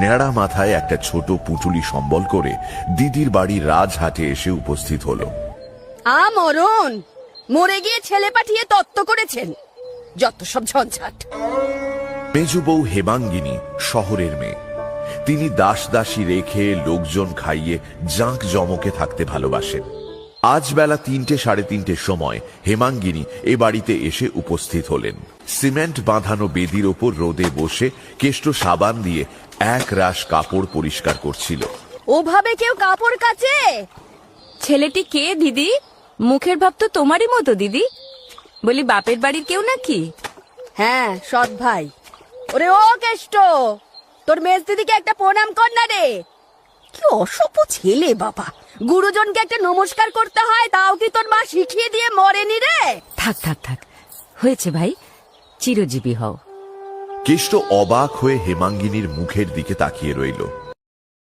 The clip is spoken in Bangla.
নেড়া মাথায় একটা ছোট পুটুলি সম্বল করে দিদির বাড়ির রাজহাটে এসে উপস্থিত হলো। মরণ মরে গিয়ে ছেলে পাঠিয়ে তত্ত্ব করেছেন, যত সব ঝঞ্ঝাট। মেজু বউ হেমাঙ্গিনী শহরের মেয়ে। তিনি দাস দাসী রেখে লোকজন খাইয়ে জাঁক জমকে থাকতে ভালোবাসেন। আজ বেলা ৩টে সাড়ে ৩টের সময় হেমাঙ্গিনী এ বাড়িতে এসে উপস্থিত হলেন। সিমেন্ট বাঁধানো বেদির ওপর রোদে বসে কেষ্ট সাবান দিয়ে এক রাশ কাপড় পরিষ্কার করছিল। ওভাবে কেউ কাপড় কাচে? ছেলেটি কে দিদি? মুখের ভাব তো তোমারই মতো দিদি। বলি বাপের বাড়ির কেউ নাকি? হ্যাঁ, সৎ ভাই। ওরে ও কেষ্ট, তোর মেজ দিদিকে একটা প্রণাম কর না রে। কি অসভ্য ছেলে বাবা, গুরুজনকে একটা নমস্কার করতে হয়, তাও কি তোর মা শিখিয়ে দিয়ে মরেনি রে? থাক থাক থাক, হয়েছে ভাই, চিরজীবী হও। কেষ্ট অবাক হয়ে হেমাঙ্গিনীর মুখের দিকে তাকিয়ে রইল।